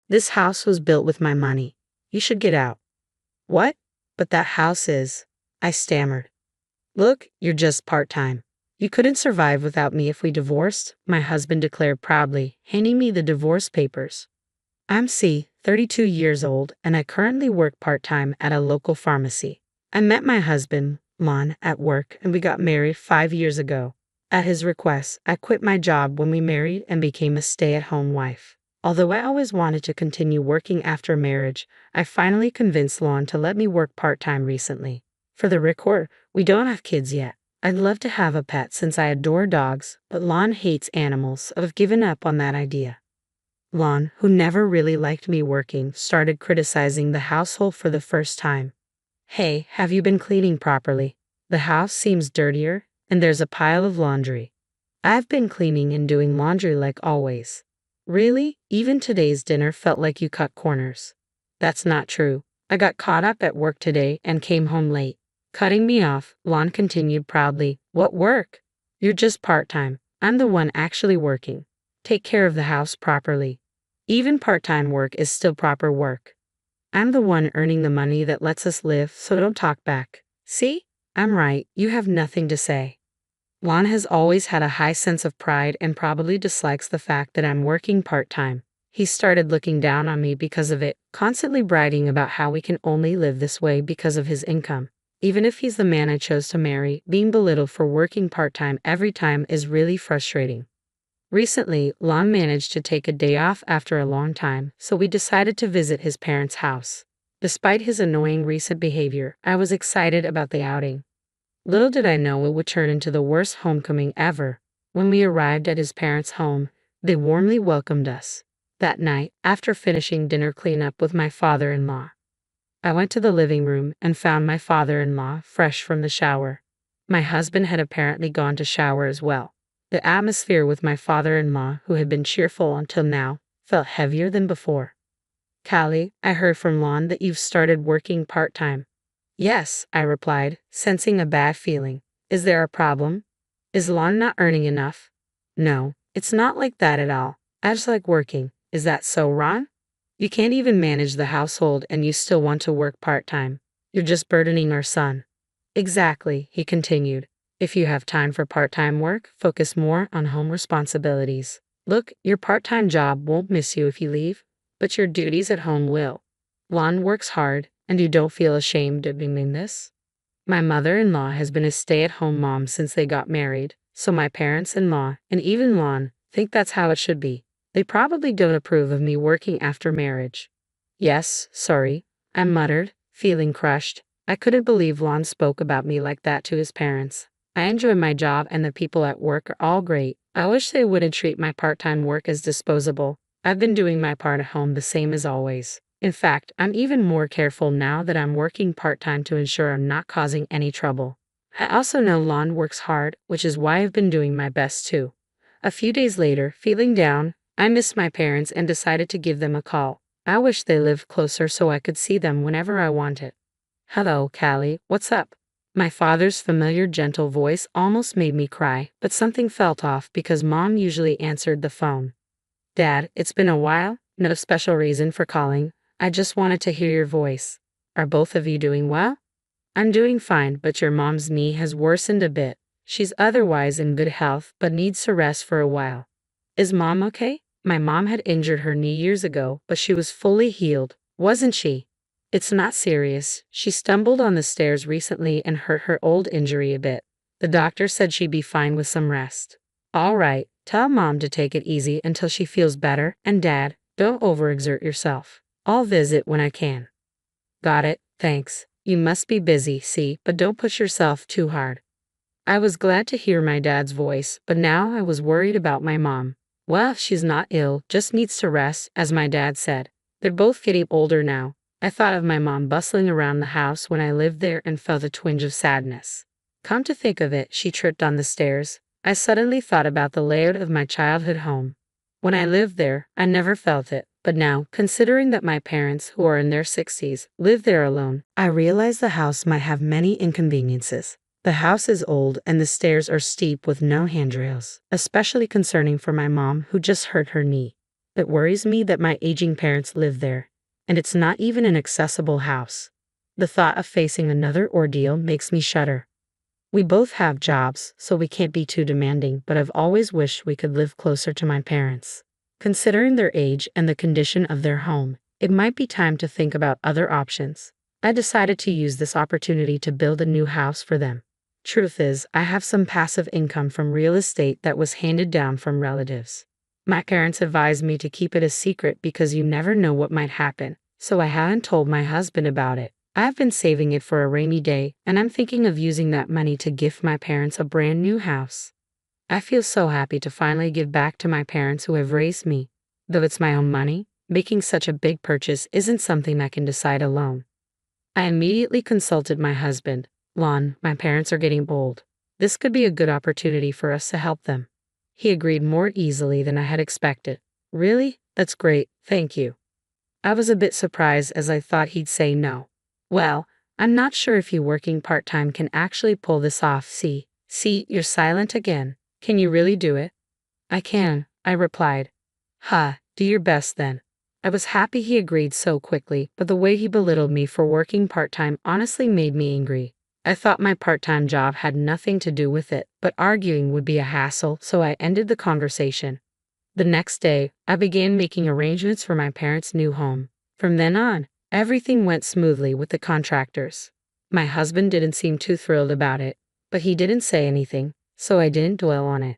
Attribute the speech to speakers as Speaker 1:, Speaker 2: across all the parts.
Speaker 1: This house was built with my money. You should get out. What? But that house is. I stammered. Look, you're just part-time. You couldn't survive without me if we divorced, my husband declared proudly, handing me the divorce papers. I'm 32 years old, and I currently work part-time at a local pharmacy. I met my husband, Lon, at work, and we got married 5 years ago. At his request, I quit my job when we married and became a stay-at-home wife. Although I always wanted to continue working after marriage, I finally convinced Lon to let me work part-time recently. For the record, we don't have kids yet. I'd love to have a pet since I adore dogs, but Lon hates animals, so I've given up on that idea. Lon, who never really liked me working, started criticizing the household for the first time. Hey, have you been cleaning properly? The house seems dirtier, and there's a pile of laundry. I've been cleaning and doing laundry like always. Really? Even today's dinner felt like you cut corners. That's not true. I got caught up at work today and came home late. Cutting me off, Lon continued proudly. What work? You're just part-time. I'm the one actually working. Take care of the house properly. Even part-time work is still proper work. I'm the one earning the money that lets us live, so don't talk back. See? I'm right. You have nothing to say. Lon has always had a high sense of pride and probably dislikes the fact that I'm working part-time. He started looking down on me because of it, constantly bragging about how we can only live this way because of his income. Even if he's the man I chose to marry, being belittled for working part-time every time is really frustrating. Recently, Lon managed to take a day off after a long time, so we decided to visit his parents' house. Despite his annoying recent behavior, I was excited about the outing. Little did I know it would turn into the worst homecoming ever. When we arrived at his parents' home, they warmly welcomed us. That night, after finishing dinner cleanup with my father-in-law, I went to the living room and found my father-in-law fresh from the shower. My husband had apparently gone to shower as well. The atmosphere with my father-in-law, who had been cheerful until now, felt heavier than before. Callie, I heard from Lon that you've started working part-time. Yes, I replied, sensing a bad feeling. Is there a problem? Is Lon not earning enough? No, it's not like that at all. I just like working. Is that so, Ron? You can't even manage the household and you still want to work part-time. You're just burdening our son. Exactly, he continued. If you have time for part-time work, focus more on home responsibilities. Look, your part-time job won't miss you if you leave, but your duties at home will. Lon works hard, and you don't feel ashamed of doing this? My mother-in-law has been a stay-at-home mom since they got married, so my parents-in-law, and even Lon, think that's how it should be. They probably don't approve of me working after marriage. Yes, sorry, I muttered, feeling crushed. I couldn't believe Lon spoke about me like that to his parents. I enjoy my job and the people at work are all great. I wish they wouldn't treat my part-time work as disposable. I've been doing my part at home the same as always. In fact, I'm even more careful now that I'm working part-time to ensure I'm not causing any trouble. I also know Lon works hard, which is why I've been doing my best too. A few days later, feeling down, I missed my parents and decided to give them a call. I wish they lived closer so I could see them whenever I wanted. Hello, Callie, what's up? My father's familiar gentle voice almost made me cry, but something felt off because Mom usually answered the phone. Dad, it's been a while, no special reason for calling. I just wanted to hear your voice. Are both of you doing well? I'm doing fine, but your mom's knee has worsened a bit. She's otherwise in good health, but needs to rest for a while. Is Mom okay? My mom had injured her knee years ago, but she was fully healed, wasn't she? It's not serious. She stumbled on the stairs recently and hurt her old injury a bit. The doctor said she'd be fine with some rest. All right, tell Mom to take it easy until she feels better, and Dad, don't overexert yourself. I'll visit when I can. Got it, thanks. You must be busy, see, but don't push yourself too hard. I was glad to hear my dad's voice, but now I was worried about my mom. Well, she's not ill, just needs to rest, as my dad said. They're both getting older now. I thought of my mom bustling around the house when I lived there and felt a twinge of sadness. Come to think of it, she tripped on the stairs. I suddenly thought about the layout of my childhood home. When I lived there, I never felt it. But now, considering that my parents, who are in their 60s, live there alone, I realize the house might have many inconveniences. The house is old and the stairs are steep with no handrails, especially concerning for my mom who just hurt her knee. It worries me that my aging parents live there, and it's not even an accessible house. The thought of facing another ordeal makes me shudder. We both have jobs, so we can't be too demanding, but I've always wished we could live closer to my parents. Considering their age and the condition of their home, it might be time to think about other options. I decided to use this opportunity to build a new house for them. Truth is, I have some passive income from real estate that was handed down from relatives. My parents advised me to keep it a secret because you never know what might happen, so I haven't told my husband about it. I've been saving it for a rainy day, and I'm thinking of using that money to gift my parents a brand new house. I feel so happy to finally give back to my parents who have raised me. Though it's my own money, making such a big purchase isn't something I can decide alone. I immediately consulted my husband. Lon, my parents are getting old. This could be a good opportunity for us to help them. He agreed more easily than I had expected. Really? That's great, thank you. I was a bit surprised as I thought he'd say no. Well, I'm not sure if you working part-time can actually pull this off. See, you're silent again. Can you really do it? I can, I replied. Do your best then. I was happy he agreed so quickly, but the way he belittled me for working part-time honestly made me angry. I thought my part-time job had nothing to do with it, but arguing would be a hassle, so I ended the conversation. The next day, I began making arrangements for my parents' new home. From then on, everything went smoothly with the contractors. My husband didn't seem too thrilled about it, but he didn't say anything, so I didn't dwell on it.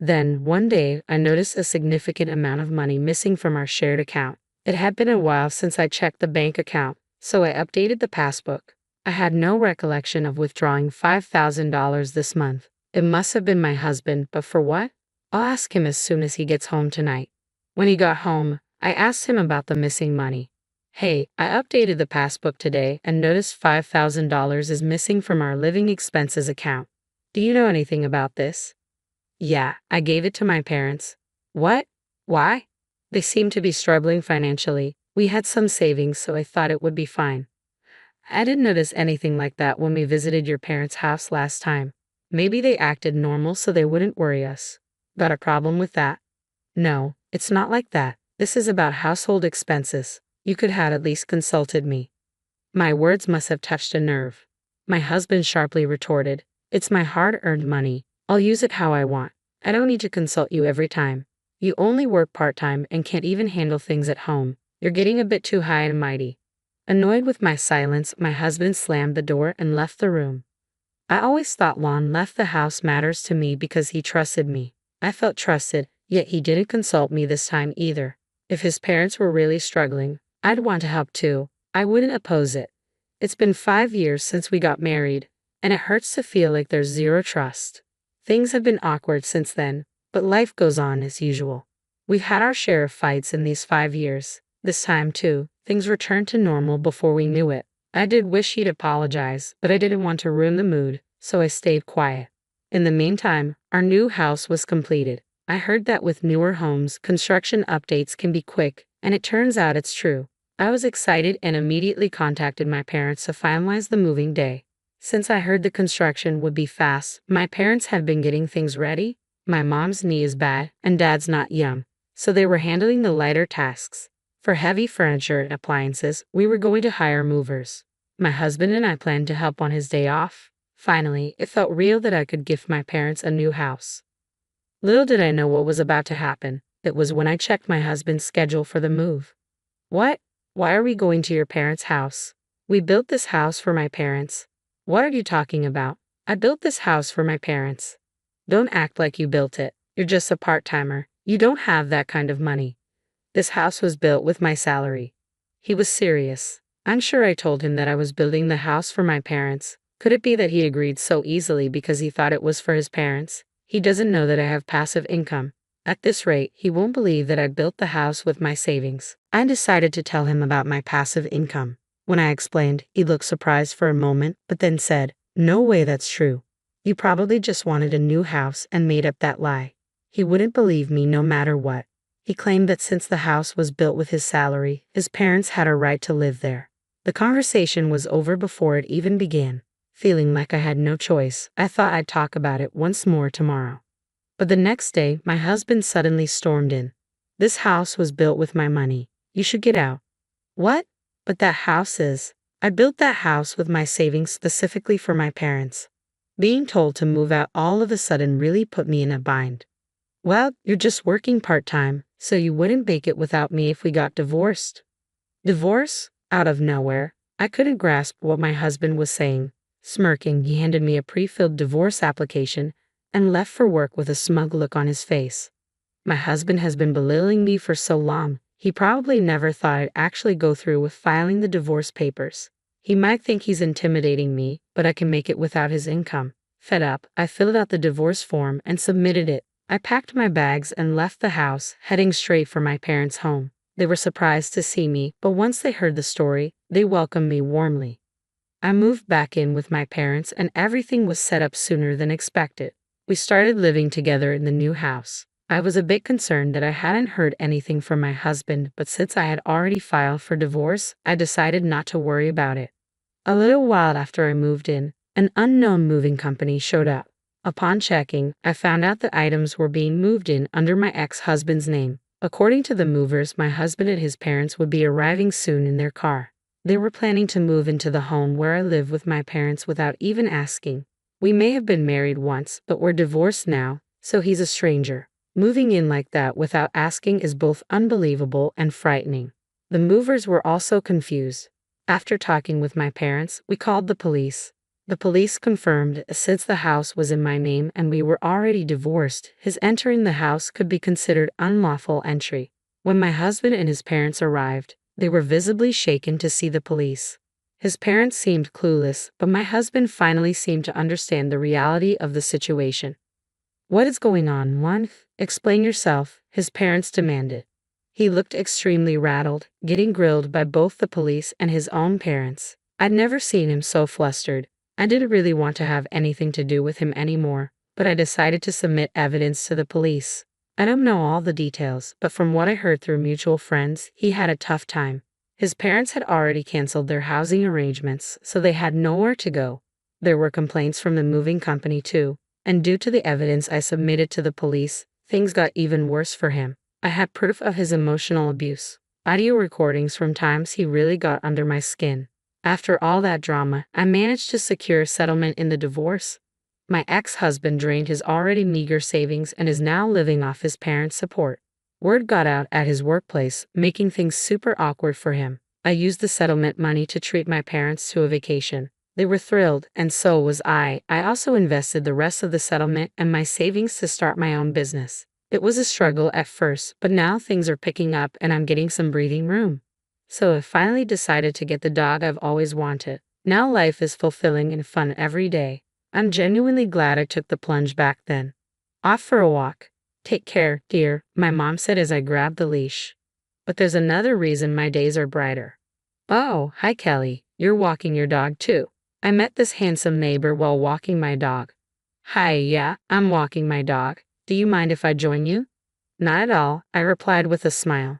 Speaker 1: Then, one day, I noticed a significant amount of money missing from our shared account. It had been a while since I checked the bank account, so I updated the passbook. I had no recollection of withdrawing $5,000 this month. It must have been my husband, but for what? I'll ask him as soon as he gets home tonight. When he got home, I asked him about the missing money. Hey, I updated the passbook today and noticed $5,000 is missing from our living expenses account. Do you know anything about this? Yeah, I gave it to my parents. What? Why? They seem to be struggling financially. We had some savings, so I thought it would be fine. I didn't notice anything like that when we visited your parents' house last time. Maybe they acted normal so they wouldn't worry us. Got a problem with that? No, it's not like that. This is about household expenses. You could have at least consulted me. My words must have touched a nerve. My husband sharply retorted, it's my hard-earned money. I'll use it how I want. I don't need to consult you every time. You only work part-time and can't even handle things at home. You're getting a bit too high and mighty. Annoyed with my silence, my husband slammed the door and left the room. I always thought Lon left the house matters to me because he trusted me. I felt trusted, yet he didn't consult me this time either. If his parents were really struggling, I'd want to help too. I wouldn't oppose it. It's been 5 years since we got married, and it hurts to feel like there's zero trust. Things have been awkward since then, but life goes on as usual. We've had our share of fights in these 5 years. This time, too, things returned to normal before we knew it. I did wish he'd apologize, but I didn't want to ruin the mood, so I stayed quiet. In the meantime, our new house was completed. I heard that with newer homes, construction updates can be quick, and it turns out it's true. I was excited and immediately contacted my parents to finalize the moving day. Since I heard the construction would be fast, my parents had been getting things ready. My mom's knee is bad, and dad's not young, so they were handling the lighter tasks. For heavy furniture and appliances, we were going to hire movers. My husband and I planned to help on his day off. Finally, it felt real that I could gift my parents a new house. Little did I know what was about to happen. It was when I checked my husband's schedule for the move. What? Why are we going to your parents' house? We built this house for my parents. What are you talking about? I built this house for my parents. Don't act like you built it. You're just a part-timer. You don't have that kind of money. This house was built with my salary. He was serious. I'm sure I told him that I was building the house for my parents. Could it be that he agreed so easily because he thought it was for his parents? He doesn't know that I have passive income. At this rate, he won't believe that I built the house with my savings. I decided to tell him about my passive income. When I explained, he looked surprised for a moment, but then said, "No way that's true. You probably just wanted a new house and made up that lie." He wouldn't believe me no matter what. He claimed that since the house was built with his salary, his parents had a right to live there. The conversation was over before it even began. Feeling like I had no choice, I thought I'd talk about it once more tomorrow. But the next day, my husband suddenly stormed in. This house was built with my money. You should get out. What? But that house is. I built that house with my savings specifically for my parents. Being told to move out all of a sudden really put me in a bind. Well, you're just working part-time, so you wouldn't make it without me if we got divorced. Divorce? Out of nowhere. I couldn't grasp what my husband was saying. Smirking, he handed me a pre-filled divorce application and left for work with a smug look on his face. My husband has been belittling me for so long, he probably never thought I'd actually go through with filing the divorce papers. He might think he's intimidating me, but I can make it without his income. Fed up, I filled out the divorce form and submitted it. I packed my bags and left the house, heading straight for my parents' home. They were surprised to see me, but once they heard the story, they welcomed me warmly. I moved back in with my parents and everything was set up sooner than expected. We started living together in the new house. I was a bit concerned that I hadn't heard anything from my husband, but since I had already filed for divorce, I decided not to worry about it. A little while after I moved in, an unknown moving company showed up. Upon checking, I found out the items were being moved in under my ex-husband's name. According to the movers, my husband and his parents would be arriving soon in their car. They were planning to move into the home where I live with my parents without even asking. We may have been married once, but we're divorced now, so he's a stranger. Moving in like that without asking is both unbelievable and frightening. The movers were also confused. After talking with my parents, we called the police. The police confirmed since the house was in my name and we were already divorced, his entering the house could be considered unlawful entry. When my husband and his parents arrived, they were visibly shaken to see the police. His parents seemed clueless, but my husband finally seemed to understand the reality of the situation. What is going on, Juan? Explain yourself, his parents demanded. He looked extremely rattled, getting grilled by both the police and his own parents. I'd never seen him so flustered. I didn't really want to have anything to do with him anymore, but I decided to submit evidence to the police. I don't know all the details, but from what I heard through mutual friends, he had a tough time. His parents had already canceled their housing arrangements, so they had nowhere to go. There were complaints from the moving company too, and due to the evidence I submitted to the police, things got even worse for him. I had proof of his emotional abuse, audio recordings from times he really got under my skin. After all that drama, I managed to secure a settlement in the divorce. My ex-husband drained his already meager savings and is now living off his parents' support. Word got out at his workplace, making things super awkward for him. I used the settlement money to treat my parents to a vacation. They were thrilled, and so was I. I also invested the rest of the settlement and my savings to start my own business. It was a struggle at first, but now things are picking up and I'm getting some breathing room. So I finally decided to get the dog I've always wanted. Now life is fulfilling and fun every day. I'm genuinely glad I took the plunge back then. Off for a walk. Take care, dear, my mom said as I grabbed the leash. But there's another reason my days are brighter. Oh, hi Kelly, you're walking your dog too. I met this handsome neighbor while walking my dog. Hi, yeah, I'm walking my dog. Do you mind if I join you? Not at all, I replied with a smile.